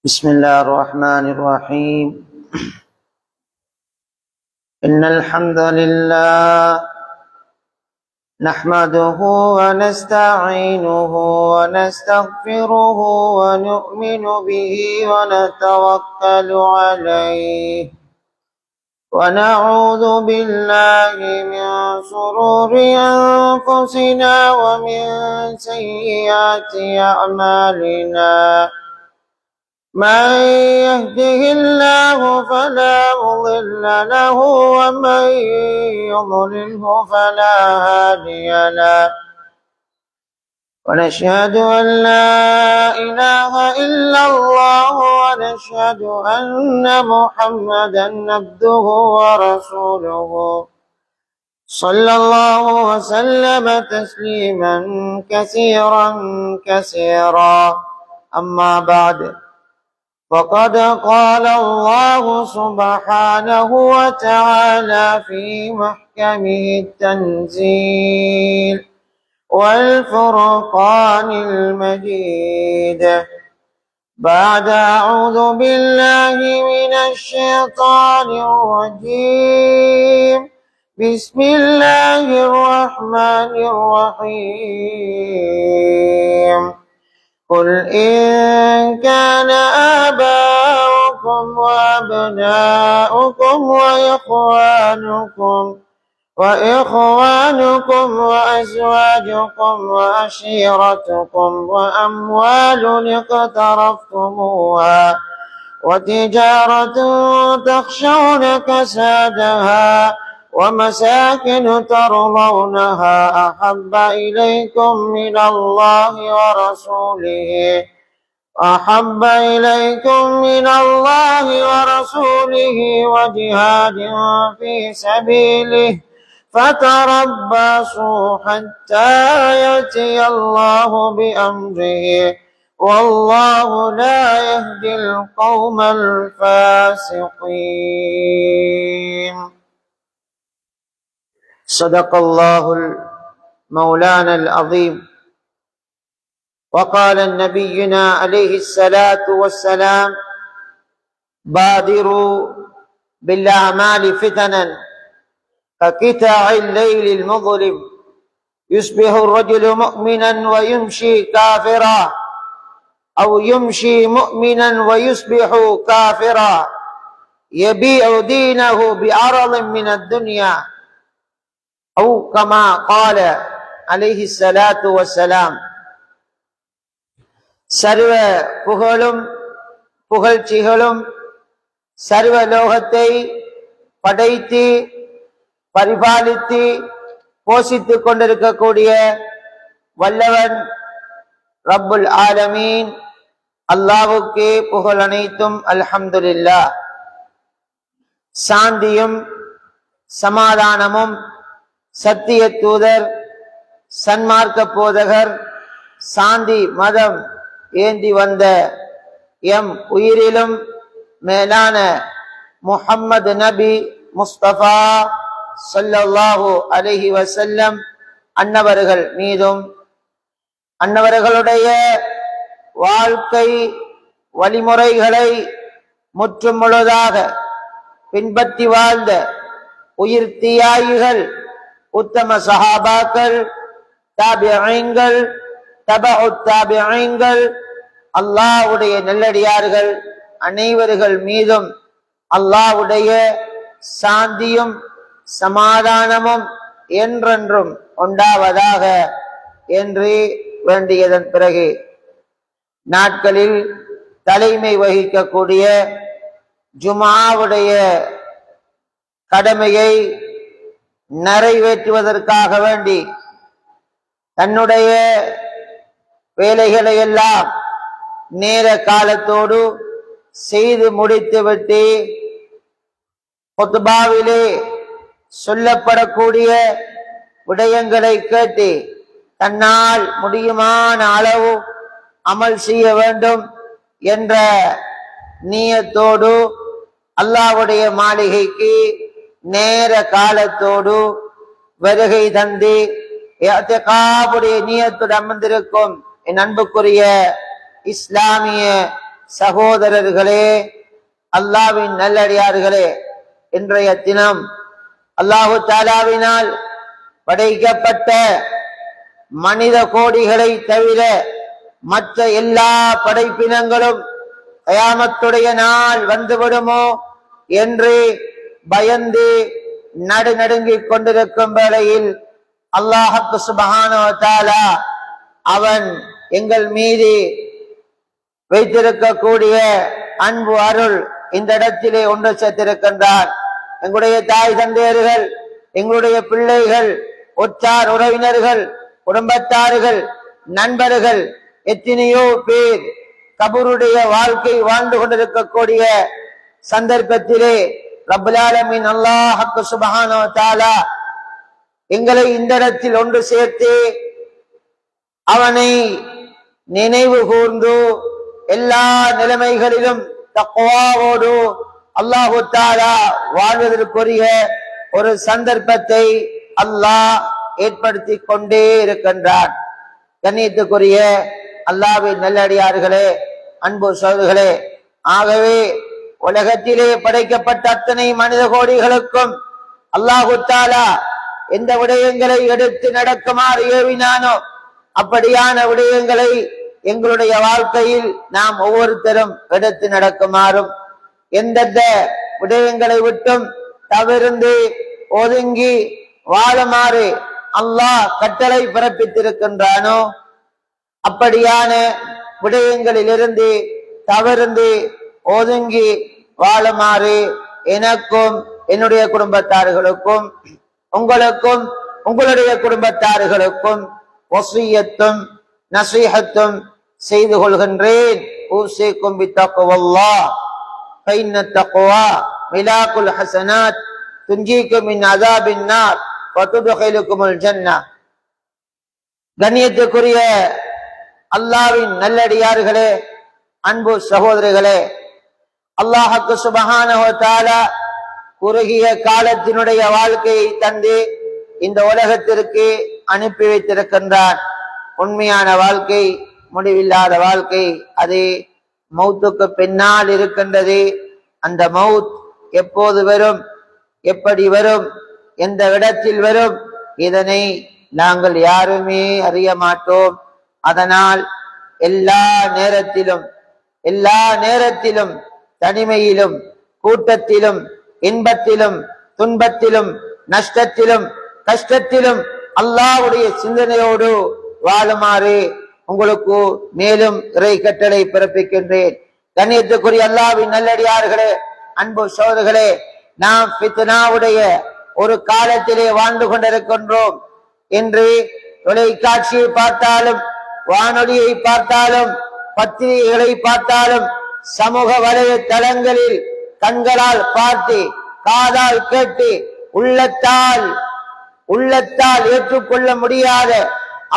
بسم الله الرحمن الرحيم. إن الحمد لله نحمده ونستعينه ونستغفره ونؤمن به ونتوكل عليه ونعوذ بالله من شرور أنفسنا ومن سيئات أعمالنا. من يهده الله فلا مضل له ومن يضلله فلا هادي له. ونشهد أن لا إله إلا الله ونشهد أن محمدا عبده ورسوله صلى الله وسلم تسليما كثيرا أما بعد، فقد قال الله سبحانه وتعالى في محكمه التنزيل والفرقان المجيد بعد أعوذ بالله من الشيطان الرجيم. بسم الله الرحمن الرحيم. قل إن كان آباؤكم وأبناؤكم وإخوانكم وأزواجكم وعشيرتكم وأموال اقترفتموها وتجارة تخشون كسادها ومساكن ترضونها أحب إليكم من الله ورسوله وجهاد في سبيله فتربصوا حتى يأتي الله بأمره والله لا يهدي القوم الفاسقين. صدق الله مولانا العظيم. وقال نبينا عليه الصلاة والسلام: بادروا بالأعمال فتنا كقطع الليل المظلم، يصبح الرجل مؤمنا ويمشي كافرا أو يمشي مؤمنا ويصبح كافرا يبيع دينه بعرض من الدنيا أو كما قال عليه الصلاة والسلام. சர்வ புகழும் புகழ்ச்சிகளும் சர்வ லோகத்தை படைத்து பரிபாலித்து போஷித்துக் கொண்டிருக்கக்கூடிய வல்லவன் ரப்புல் ஆலமீன் அல்லாஹ்வுக்கே புகழ் அனைத்தும். அல்ஹம்துலில்லாஹ். சாந்தியும் சமாதானமும் சத்திய தூதர் சன்மார்க்க போதகர் சாந்தி மதம் ஏந்தி வந்த எம் உயிரிலும் மேலான முஹம்மது நபி முஸ்தபா ஸல்லல்லாஹு அலைஹி வஸல்லம் அன்னவர்கள் மீதும் அன்னவர்களுடைய வாழ்க்கை வழிமுறைகளை முற்றும் முழுதாக பின்பற்றி வாழ்ந்த உயிர் தியாகிகள் உத்தம சஹாபாக்கள் தாபிஈன்கள் தபஉத் தாபிஈன்கள் அல்லாஹ்வுடைய நல்லடியார்கள் அனைவர்கள் மீதும் அல்லாஹ்வுடைய சாந்தியும் சமாதானமும் என்றென்றும் உண்டாவதாக என்று வேண்டியதன் பிறகு, நாட்களில் தலைமை வகிக்கக்கூடிய ஜும்ஆவுடைய கடமையை நிறைவேற்றுவதற்காக வேண்டி தன்னுடைய வேலைகளை எல்லாம் நேர காலத்தோடு செய்து முடித்துவிட்டு குத்பாவிலே சொல்லப்படக்கூடிய விடயங்களை கேட்டு தன்னால் முடியுமான அளவு அமல் செய்ய வேண்டும் என்ற நியத்தோடு அல்லாஹ்வுடைய மாளிகைக்கு நேர காலத்தோடு வருகை தந்து இஅ்திகாஃபுடைய நியத்துடன் அமர்ந்திருக்கும் என் அன்புக்குரிய இஸ்லாமிய சகோதரர்களே, அல்லாஹ்வின் நல்லடியார்களே, இன்றைய தினம் அல்லாஹு தஆலாவினால் படைக்கப்பட்ட மனித கோடிகளை தவிர மற்ற எல்லா படைப்பினங்களும் கயாமத்துடைய நாள் வந்துவிடுமோ என்று பயந்து நடுநடுங்கிக் கொண்டிருக்கும் வேளையில் அல்லாஹ் சுப்ஹானஹு வ தஆலா அவன் எங்கள் மீது வைத்திருக்கக்கூடிய அன்பு அருள் இந்த இடத்திலே ஒன்று சேர்த்திருக்கின்றார். எங்களுடைய தாய் தந்தையர்கள், எங்களுடைய பிள்ளைகள், உற்றார் உறவினர்கள், குடும்பத்தார்கள், நண்பர்கள், எத்தனையோ பேர் கபருடைய வாழ்க்கை வாழ்ந்து கொண்டிருக்கக்கூடிய சந்தர்ப்பத்திலே ரப்பல் ஆலமீன் அல்லாஹ் சுப்ஹானஹு வ தஆலா எங்களை இந்த இடத்தில் ஒன்று சேர்த்து அவனை நினைவு கூர்ந்து எல்லா நிலைமைகளிலும் தக்வாவோடு அல்லாஹு தஆலா வாழ்வதற்குரிய ஒரு சந்தர்ப்பத்தை அல்லாஹ் ஏற்படுத்தி கொண்டே இருக்கின்றான். கண்ணியத்துக்குரிய அல்லாஹ்வின் நல்லடியார்களே, அன்பு சகோதரர்களே, ஆகவே உலகத்திலே படைக்கப்பட்ட அத்தனை மனித கோடிகளுக்கும் அல்லாஹு தஆலா எந்த விடயங்களை எடுத்து நடக்குமாறு ஏவினானோ அப்படியான விடயங்களை எங்களுடைய வாழ்க்கையில் நாம் ஒவ்வொருத்தரும் எடுத்து நடக்குமாறும், எந்தெந்த விடயங்களை விட்டும் தவிர்ந்து ஒதுங்கி வாழுமாறு அல்லாஹ் கட்டளை பிறப்பித்திருக்கின்றானோ அப்படியான விடயங்களிலிருந்து தவிர்ந்து ஒதுங்கி வாழுமாறு எனக்கும் என்னுடைய குடும்பத்தார்களுக்கும் உங்களுக்கும் உங்களுடைய குடும்பத்தார்களுக்கும் வசியத்தும் நசீஹத்தும் செய்து கொள்கின்றேன். ஊசிக்கும் பித்தக்வல்லாஹ் ஃபைன்ன தக்வா மிலாக்குல் ஹஸனாத் துன்ஜீக்கும் மின் அஸாபின் நார் வ துத்கிலுக்குமுல் ஜன்னah. கண்ணியத்துக்குரிய அல்லாஹ்வின் நல்லடியார்களே, அன்பு சகோதரர்களே, அல்லாஹ் சுப்ஹானஹு வ தஆலா குறுகிய காலத்தினுடைய வாழ்க்கையை தந்து இந்த உலகத்திற்கு அனுப்பி வைத்திருக்கின்றான். உண்மையான வாழ்க்கை, முடிவில்லாத வாழ்க்கை, அது மௌத்துக்கு பின்னால் இருக்கின்றது. அந்த மௌத் எப்போது வரும், எப்படி வரும், எந்த இடத்தில் வரும், இதனை நாங்கள் யாருமே அறிய மாட்டோம். அதனால் எல்லா நேரத்திலும் தனிமையிலும் கூட்டத்திலும் இன்பத்திலும் துன்பத்திலும் நஷ்டத்திலும் கஷ்டத்திலும் அல்லாஹ்வுடைய சிந்தனையோடு வாழுமாறு உங்களுக்கு மேலும் இறை கட்டளை பிறப்பிக்கின்றேன். கண்ணியத்துக்குரிய அல்லாஹ்வின் நல்லடியார்களே, அன்பு சகோதரர்களே, நாம் ஃபித்னாவுடைய ஒரு காலத்திலே வாழ்ந்து கொண்டிருக்கின்றோம். இன்று தொலைக்காட்சியை பார்த்தாலும், வானொலியை பார்த்தாலும், பத்திரிகைகளை பார்த்தாலும், சமூக வலைதளங்களில் கண்களால் பார்த்து காதால் கேட்டு உள்ளத்தால் ஏற்றுக்கொள்ள முடியாத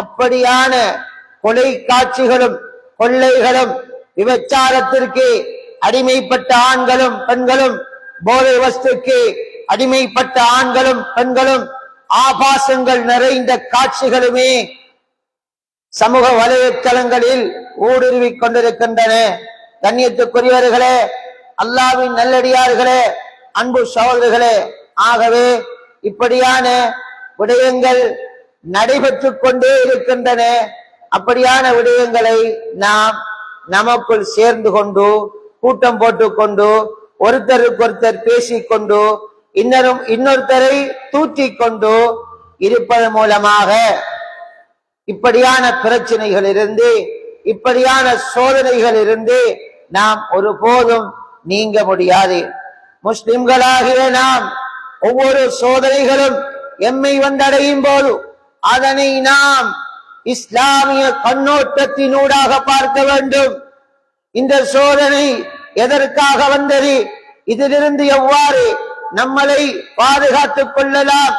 அப்படியான கொலை காட்சிகளும் கொள்ளைகளும், விபச்சாரத்திற்கு அடிமைப்பட்ட ஆண்களும் பெண்களும், போதை வஸ்துக்கு அடிமைப்பட்ட ஆண்களும் பெண்களும், ஆபாசங்கள் நிறைந்த காட்சிகளுமே சமூக வலைத்தளங்களில் ஊடுருவிக் கொண்டிருக்கின்றன. கண்ணியத்துக்குரியவர்களே, அல்லாஹ்வின் நல்லடியார்களே, அன்பு சகோதரர்களே, ஆகவே இப்படியான விடயங்கள் நடைபெற்றுக் கொண்டே இருக்கின்றன. அப்படியான விடயங்களை நாம் நமக்குள் சேர்ந்து கொண்டு, கூட்டம் போட்டுக்கொண்டு, ஒருத்தருக்கொருத்தர் பேசிக்கொண்டு, இன்னொருத்தரை தூற்றிக் கொண்டு இருப்பதன் மூலமாக இப்படியான பிரச்சனைகளிலிருந்து, இப்படியான சோதனைகளிலிருந்து நாம் ஒருபோதும் நீங்க முடியாது. முஸ்லிம்களாகிய நாம் ஒவ்வொரு சோதனைகளும் எம்மை வந்தடையும் போது அதனை நாம் இஸ்லாமிய கண்ணோட்டத்தினூடாக பார்க்க வேண்டும். இந்த சோதனை எதற்காக வந்தது, இதிலிருந்து எவ்வாறு நம்மளை பாதுகாத்துக் கொள்ளலாம்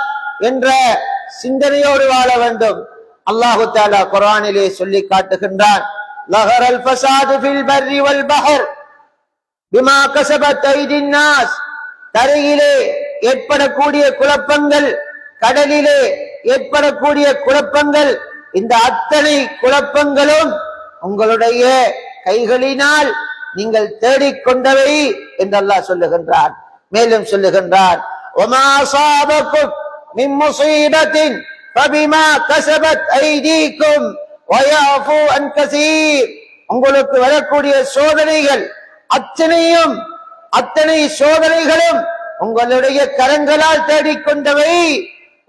என்ற சிந்தனையோடு வாழ வேண்டும். அல்லாஹு தஆலா குர்ஆனிலே சொல்லி காட்டுகின்றான், லஹரல் ஃபஸாது ஃபில் பர்ரி வல் பஹர் பிமா கஸபத் ஐதின் நாஸ். தரையிலே ஏற்படக்கூடிய குழப்பங்கள், கடலிலே ஏற்படக்கூடிய குழப்பங்கள், இந்த அத்தனை குழப்பங்களும் உங்களுடைய கைகளினால் நீங்கள் தேடிக்கொண்டவை என்று அல்லாஹ் சொல்லுகின்றான். மேலும் சொல்லுகின்றான், وَمَا أَصَابَكُم مِّن مُّصِيبَةٍ فَبِمَا كَسَبَتْ أَيْدِيكُمْ وَيَعْفُو عَن كَثِيرٍ. உங்களுக்கு வரக்கூடிய சோதனைகள் அத்தனை சோதனைகளும் உங்களுடைய கரங்களால் தேடிக்கொண்டவை.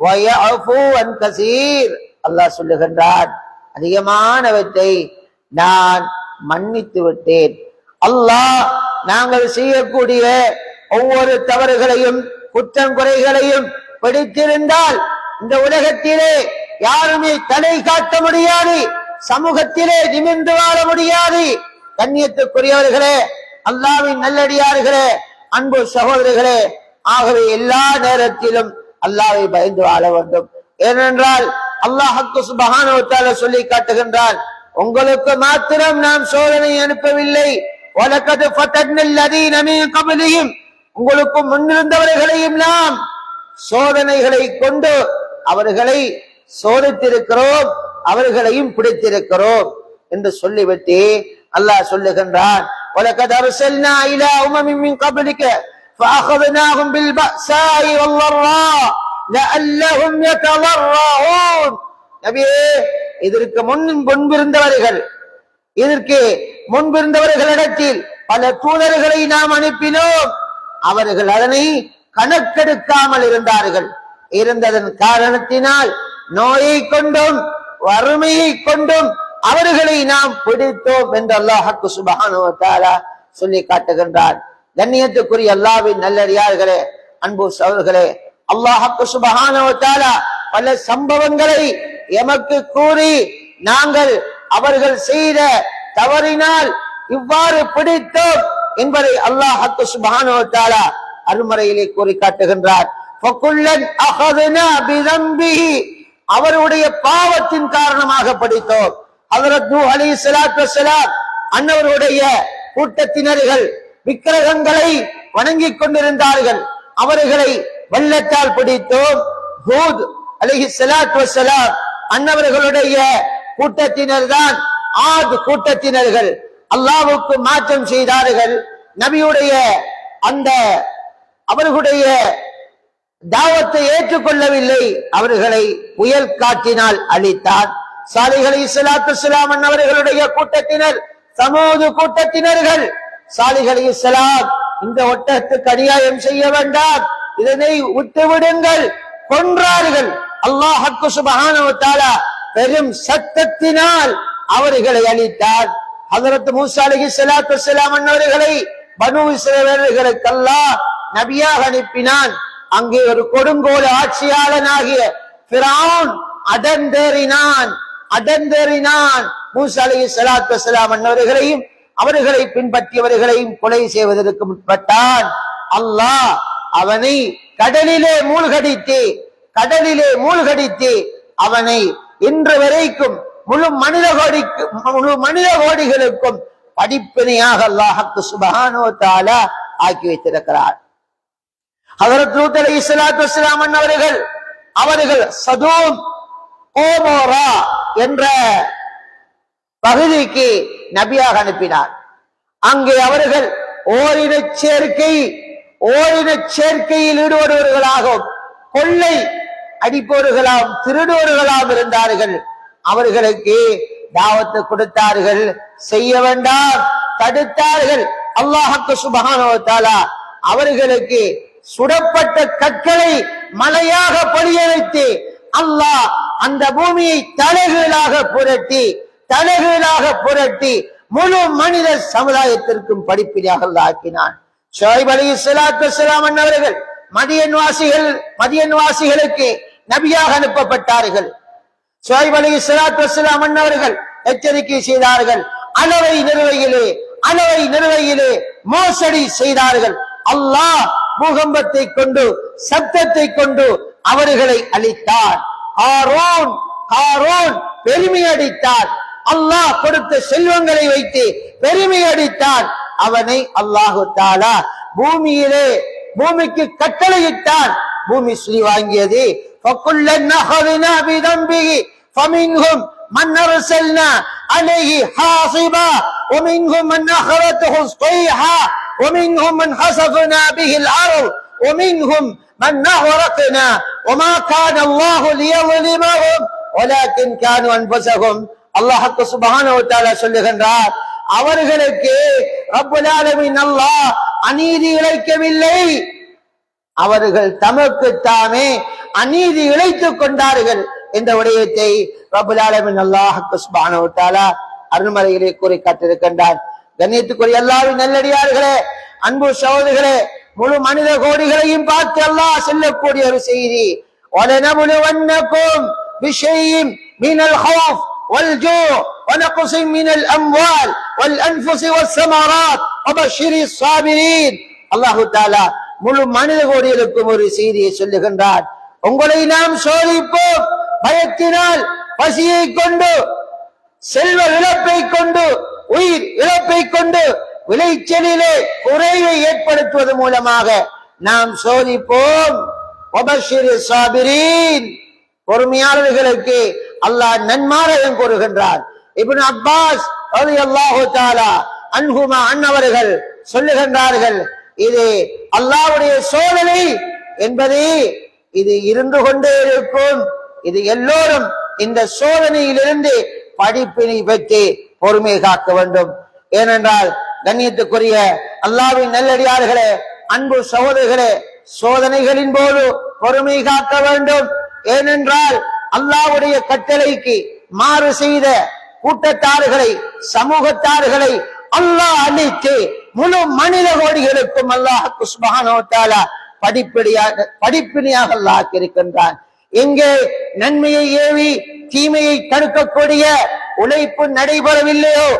وَيَعْفُو عَن كَثِيرٍ. அல்லாஹ் சொல்லுகின்றான், அதிகமானவற்றை நான் மன்னித்து விட்டேன். அல்லாஹ் நாங்கள் செய்யக்கூடிய ஒவ்வொரு தவறுகளையும் குற்றங்குறைகளையும் பிடித்திருந்தால் இந்த உலகத்திலே யாருமே தலை காட்ட முடியாது, சமூகத்திலே நிமிர்ந்து வாழ முடியாது. கண்ணியத்துக்குரியவர்களே, அல்லாஹ்வின் நல்லடியார்களே, அன்பு சகோதரர்களே, ஆகவே எல்லா நேரத்திலும் அல்லாஹ்வை பயந்து வாழ வேண்டும். ஏனென்றால் அல்லாஹ் சுப்ஹானஹு வ தஆலா சொல்லி காட்டுகின்றான், உங்களுக்கு மாத்திரம் நாம் சோதனை அனுப்பவில்லை, வலகத் ஃபதன்னல் லதீன மின் கப்லிஹிம், உங்களுக்கு முன்னிருந்தவர்களையும் நாம் சோதனைகளை கொண்டு அவர்களை சோதித்திருக்கிறோம், அவர்களையும் பிடித்திருக்கிறோம் என்று சொல்லிவிட்டு அல்லாஹ் சொல்லுகின்றான், வலகத் அர்சல்னா இலா உமமின் மின் கப்லிக ஃபஅഖذناهم بالبأساء والضراء لعلهم يتضرعون. நபியே, இதற்கு முன்பிருந்தவர்களிடத்தில் பல தூதர்களை நாம் அனுப்பினோம், அவர்கள் அதனை கணக்கெடுக்காமல் இருந்தார்கள். இருந்ததன் காரணத்தினால் நோயை கொண்டும் வறுமையை கொண்டும் அவர்களை நாம் பிடித்தோம் என்று அல்லாஹ் சுப்ஹானஹு வ தஆலா சொல்லி காட்டுகின்றார். கண்ணியத்துக்குரிய அல்லாஹ்வின் நல்லடியார்களே, அன்பு சகோதரர்களே, அல்லாஹ் சுப்ஹானஹு வ தஆலா பல சம்பவங்களை எமக்கு கூறி நாங்கள் அவர்கள் செய்த தவறினால் இவ்வாறு பிடித்தோம் என்பதை அல்லாஹ் சுப்ஹானஹு வ தஆலா அருமறையிலே கூறி காட்டுகின்றார். ஃபகுல்லன் அஹذنا بذنبه, அவருடைய பாவத்தின் காரணமாக படித்தோம். ஹஜ்ரத் நூஹ் அலைஹிஸ்ஸலாத்து வஸ்ஸலாம் அன்னவருடைய கூட்டத்தினர்கள் விக்கிரகங்களை வணங்கிக் கொண்டிருந்தார்கள், அவர்களை வெள்ளத்தால் பிடித்தோம். ஹூத் அலைஹிஸ்ஸலாத்து வஸ்ஸலாம் அன்னவர்களுடைய கூட்டத்தினர் தான் ஆத் கூட்டத்தினர்கள். அல்லாஹ்வுக்கு மாற்றம் செய்தார்கள். நபியுடைய அந்த அவர்களுடைய தாவத்தை ஏற்றுக்கொள்ளவில்லை, அவர்களை புயல் காற்றினால் அழித்தார். சாலிஹ் அலைஹிஸ்ஸலாத்து வஸ்ஸலாம் அன்னவர்களுடைய கூட்டத்தினர் சமூது கூட்டத்தினர்கள், சாலிஹ் அலைஹிஸ்ஸலாம் இந்த ஒட்டகத்துக்கு அநியாயம் செய்ய வேண்டாம், இதனை விட்டுவிடுங்கள், கொன்றார்கள். அல்லாஹ் சுப்ஹானஹு வ தஆலா பெரும் சத்தத்தினால் அவர்களை அழித்தார். ஹஜ்ரத் மூஸா அலைஹிஸ்ஸலாத்து வஸ்ஸலாம் அன்னவர்களை பனூ இஸ்ரவேலர்களுக்கு அல்லாஹ் நபியாக அனுப்பினான். அங்கே ஒரு கொடுங்கோல் ஆட்சியாளனாகிய ஃபிரௌன் அடர்ந்தேறினான். மூஸா அலைஹிஸ்ஸலாத்து வஸ்ஸலாம் அன்னவர்களையும் அவர்களை பின்பற்றியவர்களையும் கொலை செய்வதற்கு முற்பட்டான். அல்லாஹ் அவனை கடலிலே மூழ்கடித்து அவனை இன்று வரைக்கும் முழு மனித கோடிகளுக்கும் படிப்பினையாக அல்லாஹ் சுப்ஹானஹு வ தஆலா ஆக்கி வைத்திருக்கிறார். ஹஜ்ரத் லூத் அலைஹிஸ்ஸலாத்து வஸ்ஸலாம் அவர்கள் சதூம் கோமோரா என்ற பகுதிக்கு நபியாக அனுப்பினார். அங்கே அவர்கள் ஓரினச் சேர்க்கையில் ஈடுபடுவர்களாகவும் கொள்ளை அடிப்பவர்களாகவும் திருடுவர்களாகவும் இருந்தார்கள். அவர்களுக்கு தாவத்து கொடுத்தார்கள், செய்ய வேண்டாம் தடுத்தார்கள். அல்லாஹ் சுப்ஹானஹு வ தஆலா அவர்களுக்கு சுடப்பட்ட கற்களை மலையாக பொழிய வைத்து அல்லாஹ் அந்த பூமியை தலைகீழாக புரட்டி முழு மனித சமுதாயத்திற்கும் படிப்பினையாக ஆக்கினான். ஷுஐப் அலைஹிஸ்ஸலாத்து வஸ்ஸலாம் அன்னவர்கள் மதியன் வாசிகளுக்கு நபியாக அனுப்பப்பட்டார்கள். ஷுஐப் அலைஹிஸ்ஸலாத்து வஸ்ஸலாம் அன்னவர்கள் எச்சரிக்கை செய்தார்கள். அளவை நிறுவையிலே மோசடி செய்தார்கள். அல்லாஹ் பூகம்பத்தை கொண்டு சப்தத்தை கொண்டு அவர்களை அழித்தார். ஆரோன் பெருமை அடித்தார். அல்லாஹ் கொடுத்த செல்வங்களை வைத்து பெருமை அடித்தான். அவனை அல்லாஹு தஆலா பூமிக்கு கட்டளையிட்டான். பூமி சுழி வாங்கியது. فَكُلًّا أَخَذْنَا بِذَنبِهِ فَمِنْهُمْ مَنْ أَرْسَلْنَا عَلَيْهِ حَاصِبًا ومنهم من أخذته الصيحة ومنهم من خسفنا به الأرض ومنهم من أغرقنا وما كان الله ليظلمهم ولكن كانوا أنفسهم. அல்லாஹ் சுப்ஹானஹு வ தஆலா சொல்லுகின்றார், அவர்களுக்கு ரப்புல் ஆலமீன் அல்லாஹ் அநீதி இழைக்கவில்லை, அவர்கள் தமக்கு தாமே அநீதி இழைத்துக் கொண்டார்கள் என்ற விடயத்தை ரப்புல் ஆலமீன் அல்லாஹ் சுப்ஹானஹு வ தஆலா அருள்மறையிலே கூறி காட்டியிருக்கின்றார். கண்ணியத்துக்குரிய அல்லாஹ்வின் நல்லடியார்களே, அன்பு சகோதரர்களே, முழு மனித கோடிகளையும் பார்த்து அல்லாஹ் சொல்லக்கூடிய ஒரு செய்தி, وَلَنَبْلُوَنَّكُمْ بِشَيْءٍ مِنَ الْخَوْفِ وَالْجُوعِ وَنَقْصٍ مِنَ الْأَمْوَالِ وَالْأَنْفُسِ وَالثَّمَرَاتِ وَبَشِّرِ الصَّابِرِينَ. அல்லாஹ் தஆலா முழு மனித கோடிகளுக்கும் ஒரு செய்தியை சொல்லுகின்றார். உங்களை நாம் சோதிப்போம், பயத்தினால், பசியை கொண்டு, செல்வ இழப்பை கொண்டு, உயிர் இழப்பை கொண்டு, விளைச்சலிலே குறைவை ஏற்படுத்துவது மூலமாக நாம் சோதிப்போம். வபஷிரி சாபிரீன், பொறுமையாளர்களுக்கு அல்லாஹ் நன்மாராயம் கூறுகின்றார். இப்னு அப்பாஸ் ரலியல்லாஹு தஆலா அன்ஹுமா அன்னவர்கள் சொல்லுகின்றார்கள், இது அல்லாஹ்வுடைய சோதனை என்பது இது இருந்து கொண்டே இருக்கும். இது எல்லோரும் இந்த சோதனையிலிருந்து படிப்பினை பெற்று பொறுமை காக்க வேண்டும். ஏனென்றால் கண்ணியத்துக்குரிய அல்லாஹ்வின் நல்லடியார்களே, அன்பு சகோதரர்களே, சோதனைகளின் போது பொறுமை காக்க வேண்டும். ஏனென்றால் அல்லாஹ்வுடைய கட்டளைக்கு மாறு செய்த கூட்டத்தார்களை, சமூகத்தார்களை அல்லாஹ் அழித்து முழு மனித கோடிகளுக்கும் அல்லாஹ் சுப்ஹானஹு வ தஆலா படிப்பினையாக அல்லாஹ் இருக்கின்றான். எங்கே நன்மையை ஏவி தீமையை தடுக்கக்கூடிய உழைப்பு நடைபெறவில்லையோ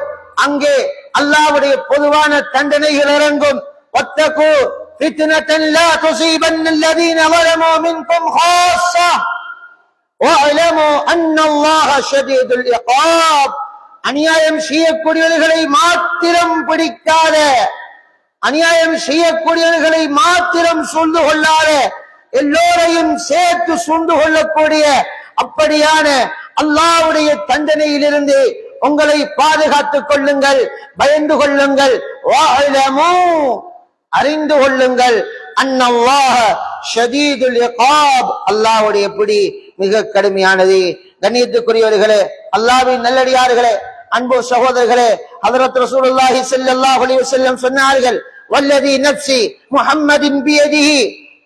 அங்கே அல்லாஹ்வுடைய பொதுவான தண்டனைகள் இறங்கும். வத்தகு ஃபித்னத்தன் லா துஸீபன்ன அல்லதீன ஸலமூ மின்கும் ஹாஸா வஅலமூ அன்னல்லாஹ ஷதீதுல் இகாப். அநியாயம் செய்யக்கூடியவர்களை மாத்திரம் பிடிக்காத, அநியாயம் செய்யக்கூடியவர்களை மாத்திரம் சூழ்ந்து கொள்ளாத, எல்லோரையும் சேர்த்து சூழ்ந்து கொள்ளக்கூடிய அப்படியான அல்லாஹ்வுடைய தண்டனையிலிருந்து உங்களை பாதுகாத்துக் கொள்ளுங்கள், பயந்து கொள்ளுங்கள். அறிந்து கொள்ளுங்கள், அன்னல்லாஹ ஷதீதுல் இகாப், அல்லாஹ்வுடைய பிடி மிக கடுமையானது. கண்ணியத்துக்குரியவர்களே, அல்லாஹ்வின் நல்லடியார்களே, அன்பு சகோதரர்களே, ஹஜ்ரத் ரசூலுல்லாஹி ஸல்லல்லாஹு அலைஹி வஸல்லம் சொன்னார்கள், வல்லதி நஃப்ஸி முஹம்மதின் பியதிஹி,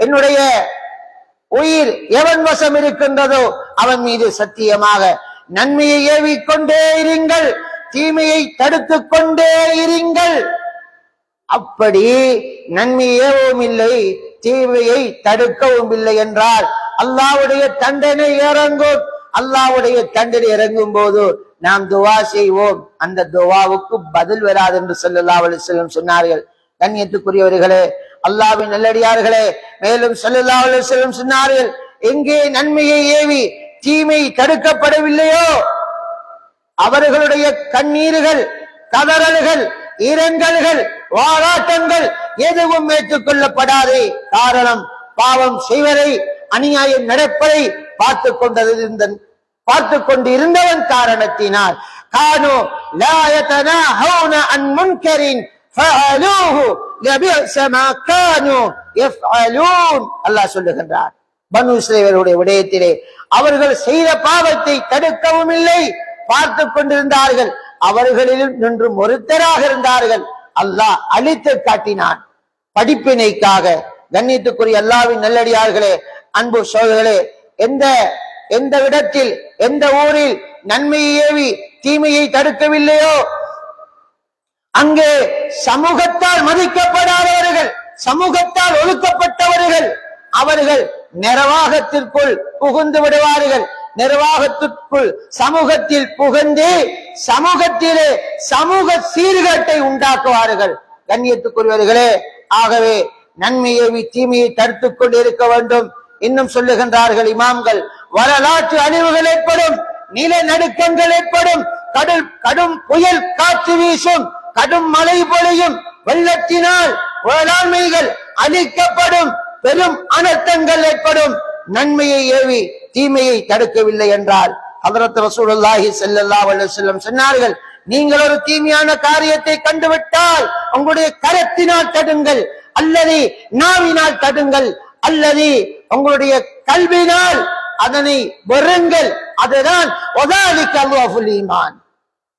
என்னுடைய உயிர் எவன் வசம் இருக்கின்றதோ அவன் மீது சத்தியமாக நன்மையை ஏவிக்கொண்டே இருங்கள், தீமையை தடுத்துக் கொண்டே இருங்கள். அப்படி நன்மை ஏவவும் இல்லை, தீமையை தடுக்கவும் இல்லை என்றால் அல்லாஹ்வுடைய தண்டனை இறங்கும். அல்லாஹ்வுடைய தண்டனை இறங்கும் போது நாம் துவா செய்வோம், அந்த துவாவுக்கு பதில் வராது என்று ஸல்லல்லாஹு அலைஹி வஸல்லம் சொன்னார்கள். கண்ணியத்துக்குரியவர்களே, அல்லாஹ்வின் நல்லடியார்களே, மேலும் ஸல்லல்லாஹு அலைஹி வஸல்லம் சொன்னார்கள், எங்கே நன்மையை ஏவி தீமை தடுக்கப்படவில்லையோ அவர்களுடைய கண்ணீர்கள், கதறல்கள், இரங்கல்கள், வாராட்டங்கள் எதுவும் ஏற்றுக்கொள்ளப்படாது. காரணம், பாவம் செய்வதை, அநியாயம் நடப்பதை பார்த்து கொண்டு இருந்தவன் காரணத்தினால். கானு லா யதனாஹூன அன் முன்கரின் ஃபஅலூஹு லபிஸ மா கானு யஃஅலூன். அல்லாஹ் சொல்லுகின்றார், பனு இஸ்ரவேலுடைய விடயத்திலே அவர்கள் செய்த பாவத்தை தடுக்கவும் இல்லை, பார்த்து கொண்டிருந்தார்கள், அவர்களிலும் நின்று ஒருத்தராக இருந்தார்கள். அல்லாஹ் அழித்து காட்டினான் படிப்பினைக்காக. கண்ணியத்துக்குரிய அல்லாஹ்வின் நல்லடியார்களே, அன்பு சகோதரர்களே, எந்த இடத்தில், எந்த ஊரில் நன்மையை ஏவி தீமையை தடுக்கவில்லையோ அங்கே சமூகத்தால் மதிக்கப்படாதவர்கள், சமூகத்தால் ஒதுக்கப்பட்டவர்கள், அவர்கள் நிர்வாகத்திற்குள் புகுந்து விடுவார்கள். நிர்வாகத்திற்குள் சமூகத்தில் புகுந்து சமூகத்திலே சமூக சீர்கேட்டை உண்டாக்குவார்கள். கண்ணியத்துக்குரியவர்களே, ஆகவே நன்மையை தீமையை தடுத்துக் கொண்டு இருக்க வேண்டும். இன்னும் சொல்லுகின்றார்கள் இமாம்கள், வரலாற்று அழிவுகள் ஏற்படும், நிலநடுக்கங்கள் ஏற்படும், கடும் புயல் காற்று வீசும், கடும் மழை பொழியும், வெள்ளத்தினால் வேளாண்மைகள் அழிக்கப்படும், பெரும் அனர்த்தங்கள் ஏற்படும். நன்மையை ஏவி தீமையை தடுக்கவில்லை என்றால் ஹஜ்ரத் ரசூலுல்லாஹி ஸல்லல்லாஹு அலைஹி வஸல்லம் சொன்னார்கள், நீங்கள் ஒரு தீமையான காரியத்தை கண்டுவிட்டால் உங்களுடைய கரத்தினால் தடுங்கள், அல்லது நாவினால் தடுங்கள், அல்லது உங்களுடைய கல்வினால் அதனை வெறுங்கள். அதுதான் ஈமான்.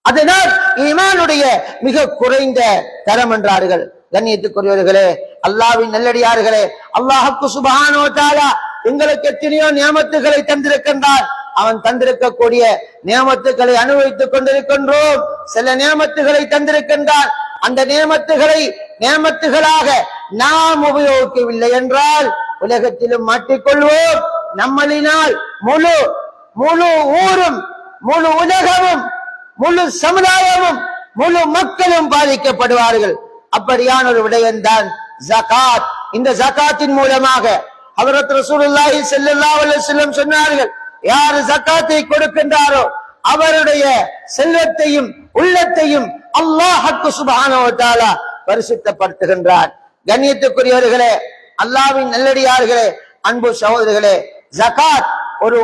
அதனால் ஈமானுடைய மிக குறைந்த தரம் என்றார்கள். கண்ணியத்துக்குரியவர்களே, அல்லாஹ்வின் நல்லடியார்களே, அல்லாஹ்வுக்கு சுப்ஹானஹு வ தஆலா எங்களுக்கு எத்தனையோ நியமத்துகளை தந்திருக்கின்றான். அவன் தந்திருக்கக்கூடிய நியமத்துகளை அனுபவித்துக் கொண்டிருக்கின்றோம். சில நியமத்துகளை தந்திருக்கின்றான். அந்த நியமத்துகளாக நாம் உபயோகிக்கவில்லை என்றால் உலகத்திலும் மாட்டிக்கொள்வோம். நம்மளினால் முழு ஊரும், முழு உலகமும், முழு சமுதாயமும், முழு மக்களும் பாதிக்கப்படுவார்கள். அப்படியான ஒரு விடயம்தான் ஜகாத். இந்த ஜகாத்தின் மூலமாக ஹஜ்ரத் ரசூலுல்லாஹி ஸல்லல்லாஹு அலைஹி வஸல்லம் சொன்னார்கள், யார் ஜகாத்தை கொடுக்கின்றாரோ அவருடைய செல்வத்தையும் உள்ளத்தையும் அல்லாஹ் சுப்ஹானஹு வ தஆலா பரிசுத்தப்படுத்துகின்றார். கண்ணியத்துக்குரியவர்களே, அல்லாஹ்வின் நல்லடியார்களே, அன்பு சகோதரர்களே, ஜகாத் ஒரு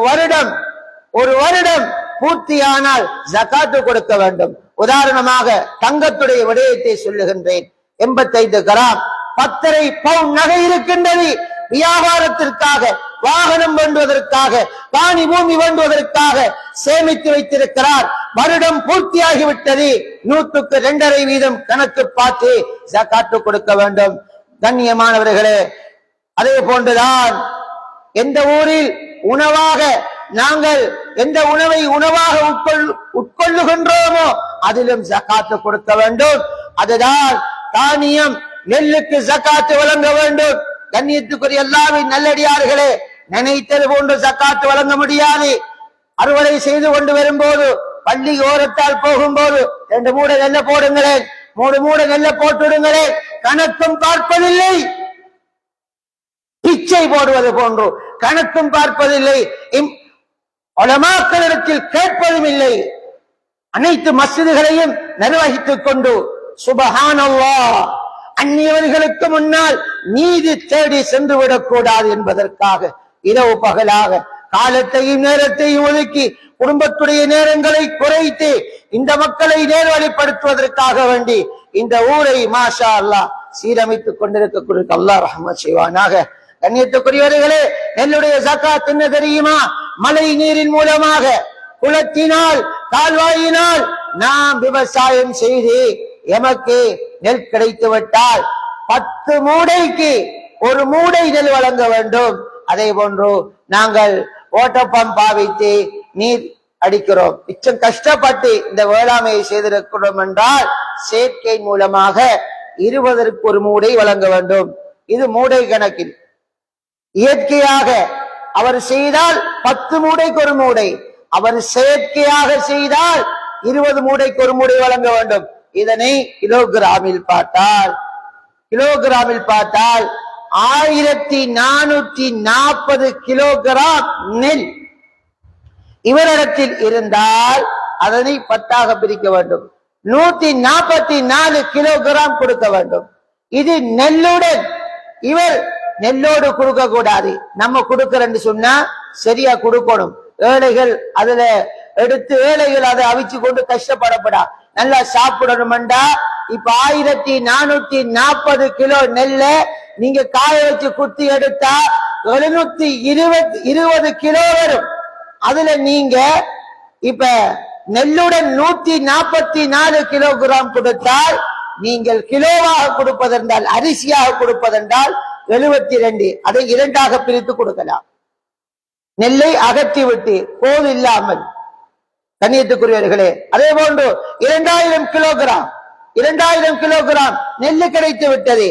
வருடம் பூர்த்தியானால் ஜகாத்து கொடுக்க வேண்டும். உதாரணமாக தங்கத்துடைய விடயத்தை சொல்லுகின்றேன். 85 கிராம் 10.5 பவுன் நகை இருக்கின்றது. வியாபாரத்திற்காக, வாகனம் வேண்டுவதற்காக, காணி பூமி வேண்டுவதற்காக சேமித்து வைத்திருக்கிறார். வருடம் பூர்த்தியாகிவிட்டது. 100க்கு 2.5% கணக்கு பார்த்து ஜகாத்து கொடுக்க வேண்டும். கண்ணியமானவர்களே, அதே போன்றுதான் எந்த ஊரில் உணவாக நாங்கள் எந்த உணவை உணவாக உட்கொள்ளுகின்றோமோ அதிலும் ஜகாத்து கொடுக்க வேண்டும். அதுதான் தானியம், நெல்லுக்கு ஜகாத்து வழங்க வேண்டும். கண்ணியத்துக்குரிய அல்லாஹ்வின் நல்லடியார்களே, நினைத்தது போன்று ஜகாத்து வழங்க முடியாது. அறுவடை செய்து கொண்டு வரும்போது, பள்ளி ஓரத்தால் போகும்போது 2 மூடை நெல்ல போடுங்களேன், 3 மூடை நெல்ல போட்டுடுங்களேன், கணக்கும் பார்ப்பதில்லை. பிச்சை போடுவது போன்று கணக்கும் பார்ப்பதில்லை. உலமாக்களிடத்தில் கேட்பதும் இல்லை. அனைத்து மஸ்ஜிதுகளையும் நிர்வகித்துக் கொண்டு சுப்ஹானல்லாஹ், அந்நியவர்களுக்கு முன்னால் நீதி தேடி சென்று விடக்கூடாது என்பதற்காக இரவு பகலாக காலத்தையும் நேரத்தையும் ஒதுக்கி குடும்பத்துடைய நேரங்களை குறைத்து இந்த மக்களை நேர்வழிப்படுத்துவதற்காக வேண்டி இந்த ஊரை மாஷா அல்லாஹ் சீரமைத்துக் கொண்டிருக்கக்கூடிய அல்லாஹ் ரஹ்மத் செய்வானாக. கண்ணியத்துக்குரியவர்களே, நெல்லுடைய ஜகாத் என்ன தெரியுமா? மழை நீரின் மூலமாக, குளத்தினால், கால்வாயினால் நாம் விவசாயம் செய்து எமக்கு நெல் கிடைத்து விட்டால் 10 மூடைக்கு 1 மூடை நெல் வழங்க வேண்டும். அதே போன்று நாங்கள் ஓட்டப்பம்ப் பாவித்து நீர் அடிக்கிறோம். மிச்சம் கஷ்டப்பட்டு இந்த வேளாண்மையை செய்திருக்கிறோம் என்றால் செயற்கை மூலமாக 20க்கு 1 மூடை வழங்க வேண்டும். இது மூடை கணக்கில். இயற்கையாக அவர் செய்தால் 10 மூடைக்கு 1 மூடை, அவர் செயற்கையாக செய்தால் 20 மூடைக்கு 1 மூடை வழங்க வேண்டும். இதனை கிலோகிராமில் பார்த்தால் 1440 கிலோகிராம் நெல் இவரிடத்தில் இருந்தால் அதனை 10ஆக பிரிக்க வேண்டும். 144 கிலோகிராம் கொடுக்க வேண்டும். இது நெல்லுடன். இவர் நெல்லோடு கொடுக்க கூடாது. நம்ம கொடுக்கிறன்னு சொன்னா சரியா கொடுக்கணும். ஏழைகள் அதுல எடுத்து ஏழைகள் அதை அவிச்சு கொண்டு கஷ்டப்படப்படா, நல்லா சாப்பிடணும்டா. இப்ப 1440 கிலோ நெல்ல நீங்க காய வச்சு குத்தி எடுத்தா 720 கிலோ வரும். அதுல நீங்க இப்ப நெல்லுடன் 144 கிலோகிராம் கொடுத்தால், நீங்கள் கிலோவாக கொடுப்பதென்றால், அரிசியாக கொடுப்பதென்றால் 72, அதை 2ஆக பிரித்து கொடுக்கலாம். நெல்லை அகற்றி விட்டு கோல் இல்லாமல். கண்ணியத்துக்குரியவர்களே, அதே போன்று 2000 கிலோகிராம் நெல்லு கிடைத்து விட்டது.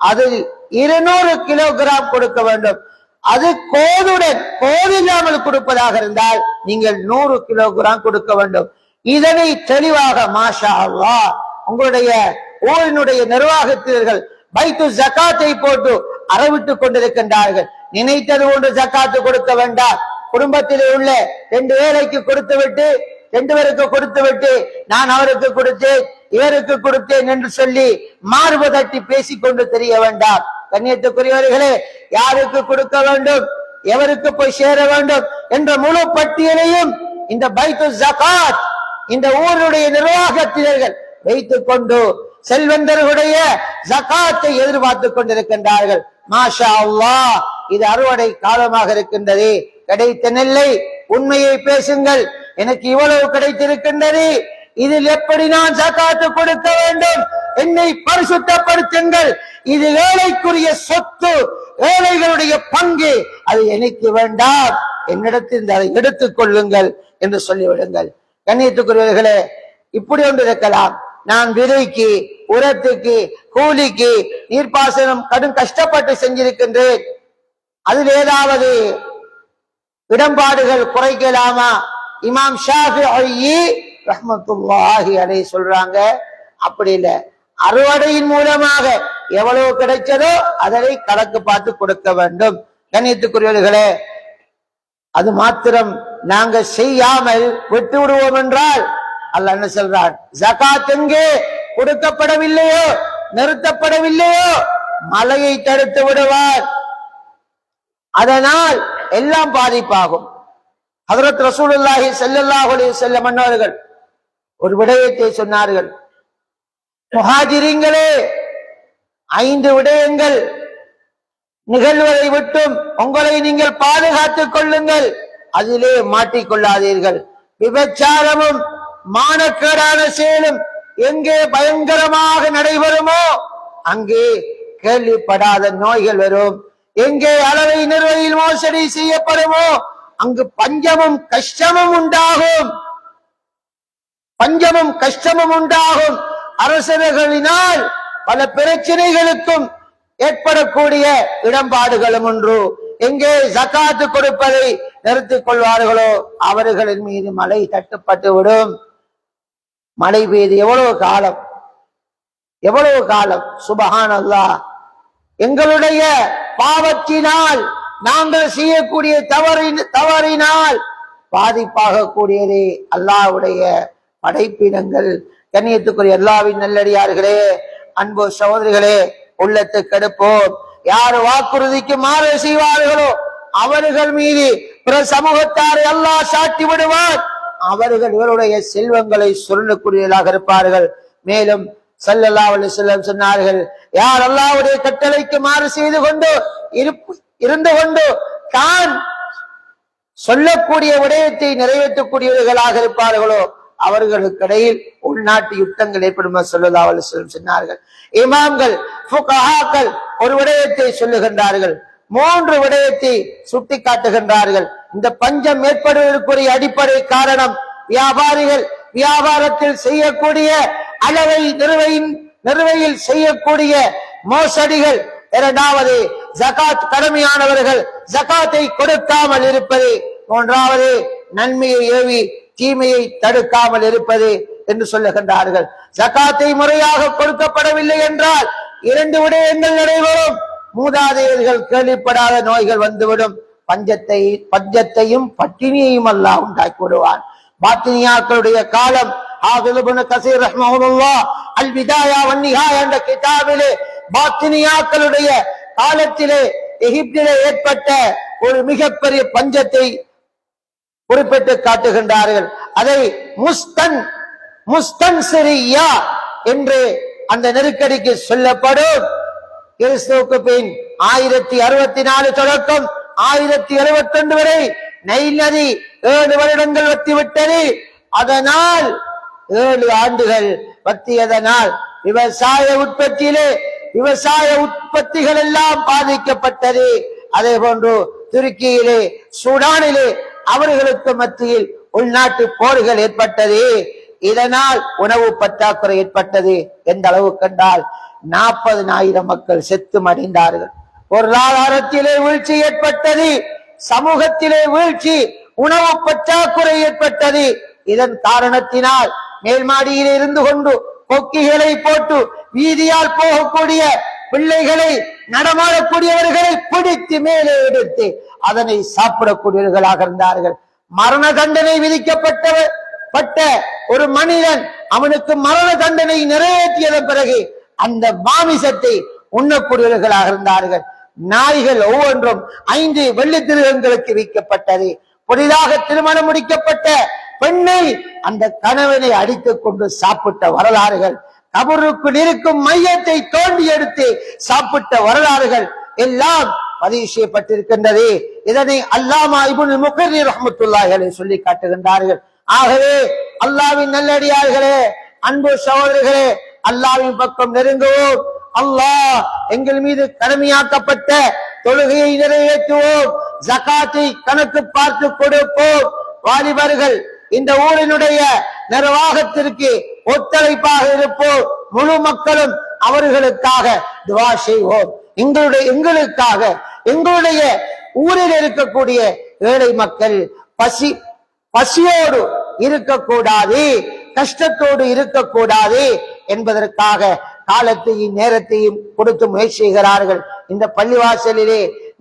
அதில் 200 கிலோகிராம் கொடுக்க வேண்டும். அது கோதுடன், கோது இல்லாமல் கொடுப்பதாக இருந்தால் நீங்கள் 100 கிலோகிராம் கொடுக்க வேண்டும். இதனை தெளிவாக மாஷா அல்லாஹ் உங்களுடைய ஊரினுடைய நிர்வாகத்தினர்கள் பைத்து ஜகாத்தை போட்டு அறவிட்டுக் கொண்டிருக்கின்றார்கள். நினைத்தது ஒன்று ஜகாத்து கொடுக்க வேண்டாம். குடும்பத்திலே உள்ள 2 வேலைக்கு கொடுத்து விட்டு 2 பேருக்கு கொடுத்து விட்டு நான் அவருக்கு கொடுத்தேன் இவருக்கு கொடுத்தேன் என்று சொல்லி மார்பு தட்டி பேசிக்கொண்டு தெரிய வேண்டாம். கண்ணியத்துக்குரியவர்களே, யாருக்கு கொடுக்க வேண்டும், எவருக்கு போய் சேர வேண்டும் என்ற முழு பட்டியலையும் இந்த பைத்து ஜகாத் இந்த ஊருடைய நிர்வாகத்தினர்கள் வைத்துக் கொண்டு செல்வந்தர்களுடைய ஜகாத்தை எதிர்பார்த்து கொண்டிருக்கின்றார்கள். மாஷா அல்லாஹ், இது அறுவடை காலமாக இருக்கின்றது. கிடைத்த நெல்லை உண்மையை பேசுங்கள், எனக்கு இவ்வளவு கிடைத்திருக்கின்றது, இதில் எப்படி நான் ஜகாத்து கொடுக்க வேண்டும், என்னை பரிசுத்தப்படுத்துங்கள், இது ஏழைக்குரிய சொத்து, ஏழைகளுடைய பங்கு, அது எனக்கு வேண்டாம், என்னிடத்தில் அதை எடுத்துக் கொள்ளுங்கள் என்று சொல்லிவிடுங்கள். கண்ணியத்துக்குரியவர்களே, இப்படி ஒன்று இருக்கலாம். நான் விதைக்கு, உரத்துக்கு, கூலிக்கு, நீர்ப்பாசனம் கடும் கஷ்டப்பட்டு செஞ்சிருக்கின்றேன், அதில் ஏதாவது இடம்பாடுகள் குறைக்கலாமா? இமாம் ஷாஃபிஈ ரஹ்மத்துல்லாஹி அலைஹி சொல்றாங்க, அப்படி இல்ல, அறுவடையின் மூலமாக எவ்வளவு கிடைச்சதோ அதனை கணக்கு பார்த்து கொடுக்க வேண்டும். கண்ணியத்துக்குரியவர்களே, அது மாத்திரம் நாங்க செய்யாமல் விட்டு விடுவோம் என்றால் அல்லாஹ் என்ன சொல்றான்? ஜகாத் எங்கே கொடுக்கப்படவில்லையோ, நிறுத்தப்படவில்லையோ, மலையை தடுத்து விடுவார், அதனால் எல்லாம் பாதிப்பாகும். ஹஜ்ரத் ரசூலுல்லாஹி ஸல்லல்லாஹு அலைஹி வஸல்லம் அவர்கள் ஒரு விடயத்தை சொன்னார்கள். முஹாஜிரீன்களே, 5 விடயங்கள் நிகழ்வதை விட்டும் உங்களை நீங்கள் பாதுகாத்துக் கொள்ளுங்கள், அதிலே மாட்டிக்கொள்ளாதீர்கள். விபச்சாரமும் மானக்கேடான செயலும் எங்கே பயங்கரமாக நடைபெறுமோ அங்கே கேள்விப்படாத நோய்கள் வரும். எங்கே அளவை நிர்வையில் மோசடி செய்யப்படுமோ அங்கு பஞ்சமும் கஷ்டமும் உண்டாகும், பஞ்சமும் கஷ்டமும் உண்டாகும். அரசர்களினால் பல பிரச்சனைகளுக்கும் ஏற்படக்கூடிய இடம்பாடுகளும் ஒன்று. எங்கே ஜகாத்து கொடுப்பதை நிறுத்திக் கொள்வார்களோ அவர்களின் மீது மழை தட்டுப்பட்டு விடும். மழை பெய்து எவ்வளவு காலம், எவ்வளவு காலம். சுபஹானல்லாஹ், எங்களுடைய பாவத்தினால், நாங்கள் செய்யக்கூடிய தவறினால் பாதிப்பாக கூடியதே அல்லாஹ்வுடைய படைப்பினங்கள். கண்ணியத்துக்குரிய அல்லாஹ்வின் நல்லடியார்களே, அன்பு சகோதரிகளே, உள்ளத்துக்கு எடுப்போம். யார் வாக்குறுதிக்கு மாறு செய்வார்களோ அவர்கள் மீது பிற சமூகத்தாரை அல்லாஹ் சாட்டி விடுவார். அவர்கள் இவருடைய செல்வங்களை சுருளக்கூடியவர்களாக இருப்பார்கள். மேலும் ஸல்லல்லாஹு அலைஹி வஸல்லம் சொன்னார்கள், யார் அல்லாஹ்வுடைய கட்டளைக்கு மாறு செய்து கொண்டு இருந்து கொண்டு தான் சொல்லக்கூடிய விடயத்தை நிறைவேற்றக்கூடியவர்களாக இருப்பார்களோ அவர்களுக்கு இடையில் உள்நாட்டு யுத்தங்கள் ஏற்படும் ஸல்லல்லாஹு அலைஹி வஸல்லம் சொன்னார்கள். இமாம்கள், ஃபுகஹாக்கள் ஒரு விடயத்தை சொல்லுகின்றார்கள், 3 விடயத்தை சுட்டி காட்டுகின்றார்கள். இந்த பஞ்சம் ஏற்படுவதற்குரிய அடிப்படை காரணம் வியாபாரிகள் வியாபாரத்தில் செய்யக்கூடிய அளவை நிறுவையில் செய்யக்கூடிய மோசடிகள். 2வது ஜகாத் கடமையானவர்கள் ஜகாத்தை கொடுக்காமல் இருப்பது. 3வது நன்மையை ஏவி தீமையை தடுக்காமல் இருப்பது என்று சொல்லுகின்றார்கள். ஜகாத்தை முறையாக கொடுக்கப்படவில்லை என்றால் 2 விடயங்கள் நடைபெறும். மூதாதையர்கள் கேள்விப்படாத நோய்கள் வந்துவிடும். பஞ்சத்தையும் பட்டினியையும் அல்லாஹ் உண்டாக்கி விடுவான். பாத்தினியாக்களுடைய காலம் ஹாஃபிஸ் இப்னு கஸீர் ரஹ்மஹுல்லாஹ் அல் பிதாயா வன் நிஹாயா என்ற கிதாபிலே பாத்தினியாக்களுடைய காலத்திலே எகிப்திலே ஏற்பட்ட ஒரு மிகப்பெரிய பஞ்சத்தை குறிப்பிட்டு காட்டுகின்றார்கள். அதை முஸ்தன்சிரியா என்று அந்த நெருக்கடிக்கு சொல்லப்படும். கிறிஸ்துவுக்கு பின் 1064 தொடக்கம் 1071 வரை நைல் நதி 7 வருடங்கள் வற்றிவிட்டது. அதனால் 7 ஆண்டுகள் வற்றியதனால் விவசாய உற்பத்திகள் எல்லாம் பாதிக்கப்பட்டது. அதே போன்று துருக்கியிலே, சூடானிலே அவர்களுக்கு மத்தியில் உள்நாட்டு போர்கள் ஏற்பட்டது. இதனால் உணவு பற்றாக்குறை ஏற்பட்டது. எந்த அளவு கண்டால் 40,000 மக்கள் செத்து மடிந்தார்கள். பொருளாதாரத்திலே வீழ்ச்சி ஏற்பட்டது, சமூகத்திலே வீழ்ச்சி, உணவு பற்றாக்குறை ஏற்பட்டது. இதன் காரணத்தினால் மேல்மாடியிலே இருந்து கொண்டு கொக்கிகளை போட்டு வீதியால் போகக்கூடிய பிள்ளைகளை, நடமாடக்கூடியவர்களை பிடித்து மேலே எடுத்து அதனை சாப்பிடக்கூடியவர்களாக இருந்தார்கள். மரண தண்டனை விதிக்கப்பட்ட ஒரு மனிதன் அவனுக்கு மரண தண்டனை நிறைவேற்றியதன் பிறகு அந்த மாமிசத்தை உண்ணக்கூடியவர்களாக இருந்தார்கள். நாய்கள் ஒவ்வொன்றும் 5 வெள்ளி திருகங்களுக்கு விற்கப்பட்டது. புதிதாக திருமணம் முடிக்கப்பட்ட பெண்ணை அந்த கணவனை அடித்துக் கொண்டு சாப்பிட்ட வரலாறுகள், கபருக்குள் இருக்கும் மையத்தை தோண்டி எடுத்து சாப்பிட்ட வரலாறுகள் எல்லாம் பதிவு செய்யப்பட்டிருக்கின்றது. இதனை அல்லாமா இப்னுல் முகர்ரிர் ரஹ்மத்துல்லாஹி அலைஹி சொல்லி காட்டுகின்றார்கள். ஆகவே அல்லாஹ்வின் நல்லடியார்களே, அன்பு சகோதரர்களே, அல்லாஹ்வின் பக்கம் நெருங்குவோம். அல்லாஹ் எங்கள் மீது கடமையாக்கப்பட்ட தொழுகையை நிறைவேற்றுவோம், ஜகாத்தை கணக்கு பார்த்து கொடுப்போம். வாலிபர்கள் இந்த ஊரினுடைய நிர்வாகத்திற்கு ஒத்துழைப்பாக இருப்போம். முழு மக்களும் அவர்களுக்காக துஆ செய்வோம். எங்களுக்காக, எங்களுடைய ஊரில் இருக்கக்கூடிய ஏழை மக்கள் பசியோடு இருக்கக்கூடாது, கஷ்டத்தோடு இருக்கக்கூடாது என்பதற்காக காலத்தையும் நேரத்தையும் கொடுத்து முயற்சி செய்கிறார்கள். இந்த பள்ளிவாசலிலே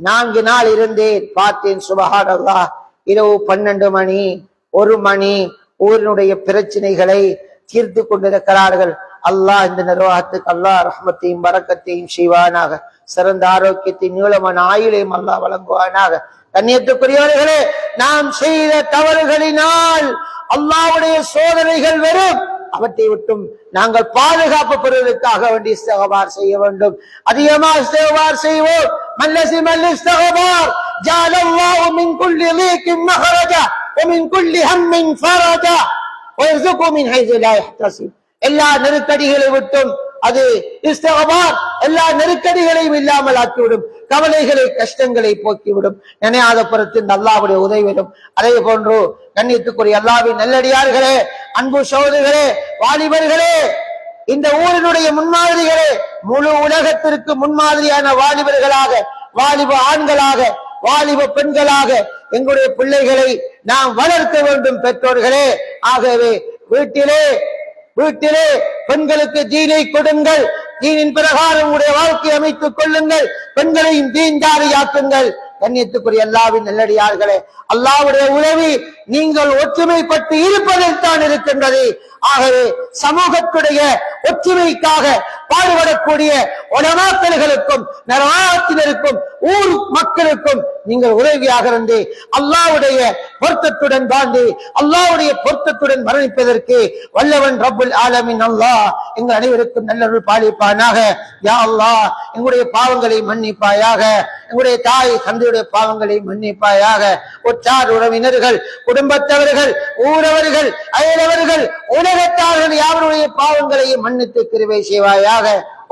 4 நாள் இருந்தேன், பார்த்தேன். சுபஹானல்லாஹ், இரவு 12 மணி 1 மணி ஊரினுடைய பிரச்சனைகளை தீர்த்து கொண்டிருக்கிறார்கள். அல்லாஹ் இந்த நிர்வாகத்துக்கு அல்லாஹ் ரஹ்மத்தையும் பரக்கத்தையும் செய்வானாக. சிறந்த ஆரோக்கியத்தையும் நீளமான ஆயுளையும் அல்லாஹ் வழங்குவானாக. கண்ணியத்துக்குரியவர்களே, நாம் செய்த தவறுகளினால் அல்லாஹ்வுடைய சோதனைகள் வரும். அவற்றை விட்டும் நாங்கள் பாதுகாப்பு பெறுவதற்காக வேண்டி இஸ்திக்பார் செய்ய வேண்டும். அதிகமாக இஸ்திக்பார் செய்வோம். மல்லஸிமல் இஸ்திக்பார் ஜஅலல்லாஹு மின் குல்லி லீகின் மஹரஜா வ மின் குல்லி ஹம்மின் ஃபரஜா வ யர்ஸுகு மின் ஹைஸு லா யஹ்தஸிப். எல்லா நெருக்கடிகளை விட்டும் அது இஸ்திக்பார் எல்லா நெருக்கடிகளையும் இல்லாமல் ஆக்கிவிடும், கவலைகளை கஷ்டங்களை போக்கிவிடும். நினையாத புறத்தில் அல்லாஹ்வுடைய உதவிடும். அதே போன்று கண்ணியத்துக்குரிய அல்லாஹ்வின் நல்லடியார்களே, அன்பு சகோதரர்களே, வாலிபர்களே, இந்த ஊரினுடைய முன்மாதிரிகளே, முழு உலகத்திற்கு முன்மாதிரியான வாலிபர்களாக, வாலிப ஆண்களாக, வாலிப பெண்களாக எங்களுடைய பிள்ளைகளை நாம் வளர்க்க வேண்டும் பெற்றோர்களே. ஆகவே வீட்டிலே பெண்களுக்கு தீனை கொடுங்கள், தீனின் பிரகாரம் உடைய வாழ்க்கை அமைத்துக் கொள்ளுங்கள், பெண்களையும் தீன்தாரியாக்குங்கள். கண்ணியத்துக்குரிய அல்லாஹ்வின் நல்லடியார்களே, அல்லாஹ்வுடைய உதவி நீங்கள் ஒற்றுமைப்பட்டு இருப்பதில் தான் இருக்கின்றது. ஆகவே சமூகத்துடைய ஒற்றுமைக்காக பாடுபடக்கூடிய உலமாக்களுக்கும் நிர்வாகத்தினருக்கும் ஊர் மக்களுக்கும் நீங்கள் உதவியாக இருந்து அல்லாஹ்வுடைய பொருத்தத்துடன் வாழ்ந்து அல்லாஹ்வுடைய பொருத்தத்துடன் மரணிப்பதற்கு வல்லவன் ரப்புல் ஆலமீன் அல்லாஹ் எங்கள் அனைவருக்கும் நல்லருள் பாலிப்பானாக. யா அல்லாஹ், எங்களுடைய பாவங்களை மன்னிப்பாயாக, எங்களுடைய தாய் தந்தையுடைய பாவங்களை மன்னிப்பாயாக. உற்றார் உறவினர்கள், குடும்பத்தவர்கள், ஊரவர்கள், அயலவர்கள், உலகத்தார்கள் யாவருடைய பாவங்களையும் மன்னித்து கிருபை செய்வாயாக.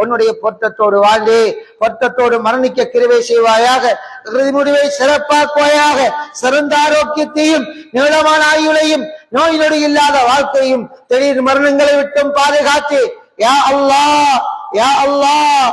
உன்னுடைய பொருத்தத்தோடு வாழ்ந்து பொருத்தத்தோடு மரணிக்க கிருபை செய்வாயாக. இறுதி முடிவை சிறப்பாக்குவாயாக. சிறந்த ஆரோக்கியத்தையும் நீளமான ஆயுளையும் நோய் நொடி இல்லாத வாழ்க்கையும் திடீர் மரணங்களை விட்டும் பாதுகாத்து யா அல்லாஹ், யா அல்லாஹ்,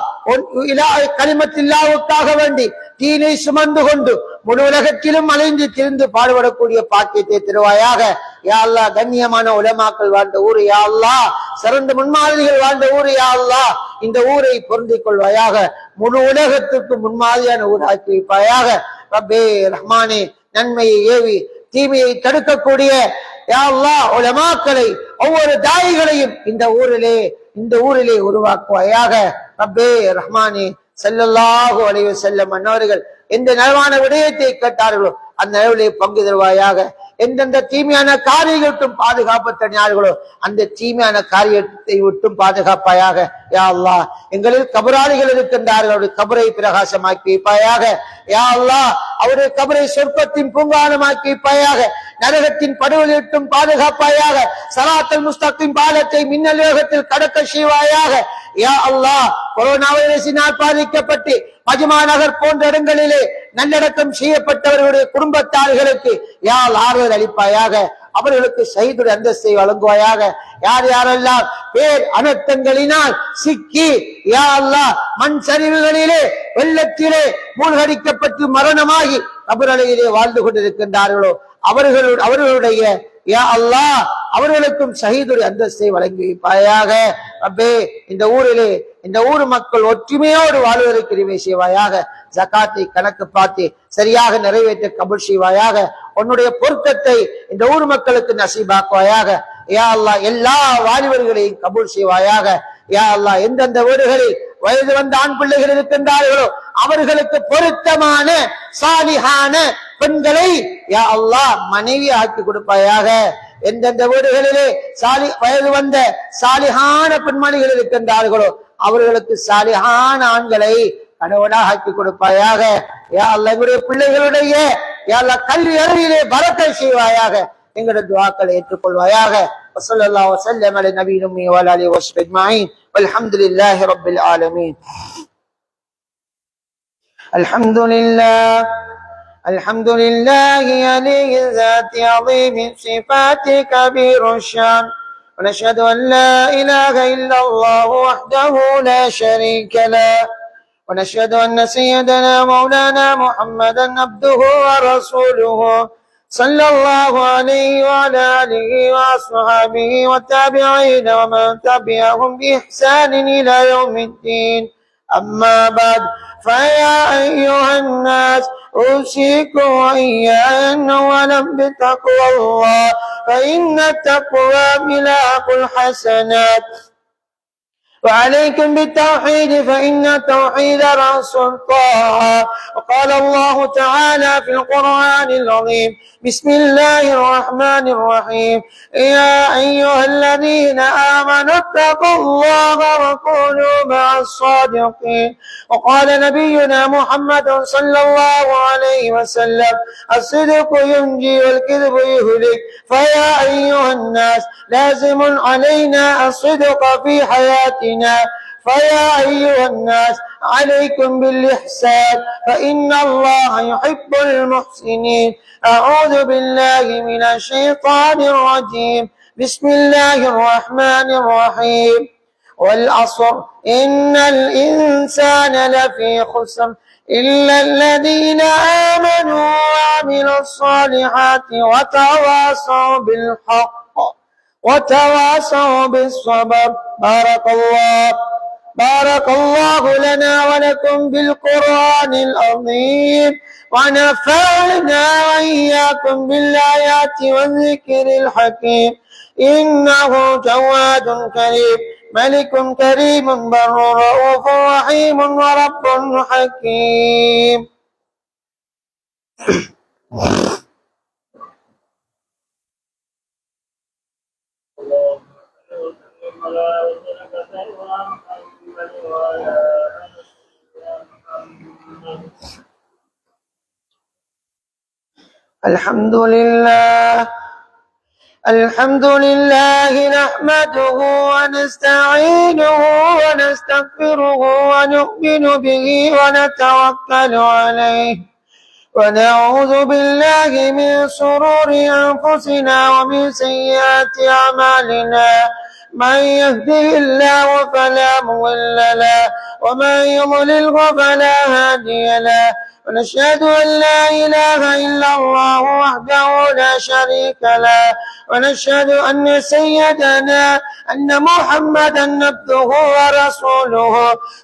கலிமத்தில்லாவுக்காக வேண்டி தீனை சுமந்து கொண்டு முழு உலகத்திலும் அலைந்து திரிந்து பாடுபடக்கூடிய பாக்கியத்தை தருவாயாக. யா அல்லாஹ், கண்ணியமான உலமாக்கள் வாழ்ந்த ஊரு யா அல்லாஹ், சிறந்த முன்மாதிரிகள் வாழ்ந்த ஊரு யா அல்லாஹ், இந்த ஊரை பொருந்திக் கொள்வாயாக. முழு உலகத்துக்கு முன்மாதிரியான ஊராக்கி வைப்பாயாக. ரப்பே ரஹ்மானே, நன்மையை ஏவி தீமையை தடுக்கக்கூடிய யா அல்லாஹ் உலமாக்களை, ஒவ்வொரு தாயிகளையும் இந்த ஊரிலே உருவாக்குவாயாக. ரப்பே ரஹ்மானே, ஸல்லல்லாஹு அலைஹி வஸல்லம் அன்னவர்கள் எந்த நலவான விடயத்தை கேட்டார்களோ அந்த நிலவிலே பங்கு தருவாயாக. எந்தெந்த தீமையான காரியங்களை விட்டும் பாதுகாப்பு தனியார்களோ அந்த தீமையான காரியத்தை விட்டும் பாதுகாப்பாயாக. யா அல்லாஹ், எங்களில் கபராளிகள் இருக்கின்றார்கள், அவருடைய கபரை பிரகாசமாக்கி வைப்பாயாக. யா அல்லாஹ், அவருடைய கபரை சொர்க்கத்தின் பூங்கானமாக்கி வைப்பாயாக. நரகத்தின் படுகொலை விட்டும் பாதுகாப்பாயாக. ஸிராத்தல் முஸ்தகீம் பாலத்தை மின்னல் வேகத்தில் கடக்க செய்வாயாக. யா அல்லாஹ், கொரோனா வைரஸினால் பாதிக்கப்பட்டு மஜ்மா நகர் போன்ற இடங்களிலே நல்லடக்கம் செய்யப்பட்டவர்களுடைய குடும்பத்தார்களுக்கு யா ஆறுதல் அளிப்பாயாக. அவர்களுக்கு ஷஹீதுடைய அந்தஸ்தை வழங்குவாயாக. யார் யாரெல்லாம் பேர் அனர்த்தங்களினால் சிக்கி யா அல்லாஹ் மண் சரிவுகளிலே வெள்ளத்திலே மூழ்கடிக்கப்பட்டு மரணமாகி கபரலையிலே வாழ்ந்து கொண்டிருக்கின்றார்களோ அவர்களுடைய யா அல்லாஹ் அவர்களுக்கும் ஷஹீதுடைய அந்தஸ்தை வழங்கி வைப்பாயாக. ரப்பே, இந்த ஊர் மக்கள் ஒற்றுமையோடு வாழ்வதற்கு கிருபை செய்வாயாக. ஜகாத்தை கணக்கு பார்த்து சரியாக நிறைவேற்ற கபூல் செய்வாயாக. உன்னுடைய பொருத்தத்தை இந்த ஊர் மக்களுக்கு நசீபாக்குவாயாக. யா அல்லாஹ், எல்லா வாலிபர்களையும் கபூல் செய்வாயாக. யா அல்லாஹ், எந்தெந்த வீடுகளில் வயது வந்த ஆண் பிள்ளைகள் இருக்கின்றார்களோ அவர்களுக்கு பொருத்தமான சாலிஹான பெண்களை யா அல்லாஹ் மனைவி ஆக்கி கொடுப்பாயாக. எந்தெந்த வீடுகளிலே வயது வந்த சாலிஹான பெண்மணிகள் இருக்கின்றார்களோ அவர்களுக்கு சாலிஹான ஆண்களை கணவனாக ஆக்கி கொடுப்பாயாக. யா அல்லாஹ் எங்களுடைய பிள்ளைகளுடைய யா அல்லாஹ் கல்வி அறிவிலே பரக்கத்தை செய்வாயாக. எங்களுடைய துஆக்களை ஏற்றுக்கொள்வாயாக. ஸல்லல்லாஹு அலைஹி வஸல்லம் அலா நபியினா முஹம்மது வ ஆலிஹி வஸஹ்பிஹி அஜ்மஈன். வல்ஹம்துலில்லாஹி ரப்பில் ஆலமீன். الحمد لله علي الذات عظيم صفات كبير الشان، ونشهد أن لا إله إلا الله وحده لا شريك له، ونشهد أن سيدنا مولانا محمدا عبده ورسوله صلى الله عليه وعلى آله وأصحابه والتابعين ومن تبعهم بإحسان إلى يوم الدين. أما بعد، فيا أيها الناس أوصيكم وإياي أولا بتقوى الله، فإن التقوى ملاك الحسنات، وعليكم بالتوحيد فإن التوحيد رأس الطاعة. وقال الله تعالى في القرآن العظيم: بسم الله الرحمن الرحيم: يا أيها الذين آمنوا اتقوا الله وكونوا مع الصادقين. وقال نبينا محمد صلى الله عليه وسلم: الصدق ينجي والكذب يهلك. فيا أيها الناس، لازم علينا الصدق في حياتنا. فيا أيها الناس، عليكم بالإحسان فإن الله يحب المحسنين. أعوذ بالله من الشيطان الرجيم. بسم الله الرحمن الرحيم: والعصر إن الإنسان لفي خسر إلا الذين آمنوا وعملوا الصالحات وتواصوا بالحق وتواصوا بالصبر. بارك الله لنا ولكم بالقرآن العظيم، ونفعنا وإياكم بالآيات والذكر الحكيم. إنه جواد كريم، ملك كريم، بر رؤوف رحيم، ورب حكيم. الحمد لله نحمده ونستعينه ونستغفره ونؤمن به ونتوكل عليه، ونعوذ بالله من شرور أنفسنا ومن سيئات أعمالنا. من يهده الله فلا مضل له، ومن يضلله فلا هادي له. ونشهد أن لا إله إلا الله وحده لا شريك له، ونشهد أن سيدنا محمدا عبده ورسوله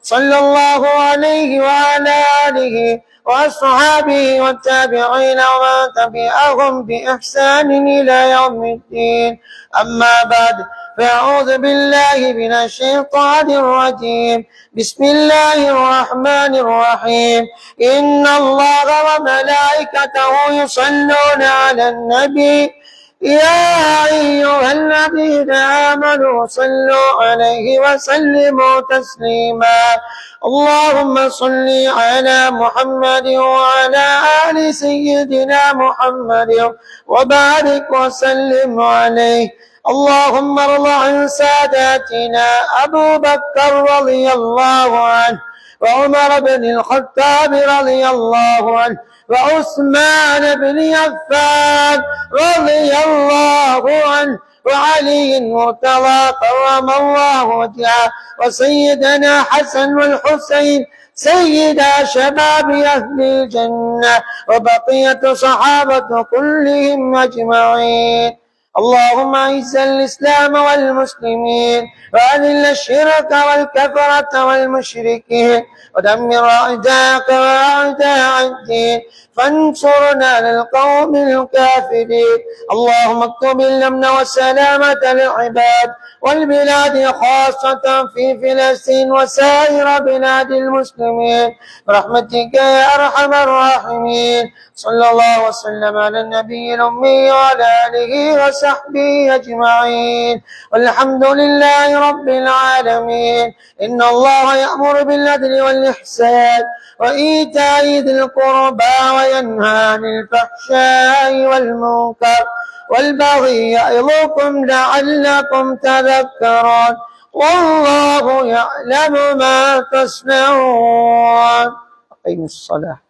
صلى الله عليه وعلى آله وأصحابه والتابعين ومن تبعهم بإحسان إلى يوم الدين. أما بعد، فأعوذ بالله من الشيطان الرجيم. بسم الله الرحمن الرحيم: إن الله وملائكته يصلون على النبي، يا أيها الذين آمنوا صلوا عليه وسلموا تسليما. اللهم صل على محمد وعلى آل سيدنا محمد وبارك وسلم عليه. اللهم ارض عن ساداتنا أبو بكر رضي الله عنه، وعمر بن الخطاب رضي الله عنه، وعثمان بن عفان رضي الله عنه، وعلي المرتضى كرم الله وجهه، وسيدنا حسن والحسين سيدا شباب أهل الجنة، وبقية صحابة كلهم أجمعين. اللهم أعز الإسلام والمسلمين وأذل الشرك والكفرة والمشركين ودمر أعداءك وأعداء الدين فانصرنا للقوم الكافرين. اللهم اكتب الأمن والسلامة للعباد والبلاد خاصة في فلسطين وسائر بلاد المسلمين برحمتك يا أرحم الراحمين. صلى الله وسلم على النبي الأمي وعلى آله وصحبه أجمعين والحمد لله رب العالمين. إن الله يأمر بالعدل والإحسان وإيتاء ذي القربى وينهى عن الفحشاء والمنكر والبغي يعظكم لعلكم تذكرون. والله يعلم ما تصنعون. أقيموا الصلاة.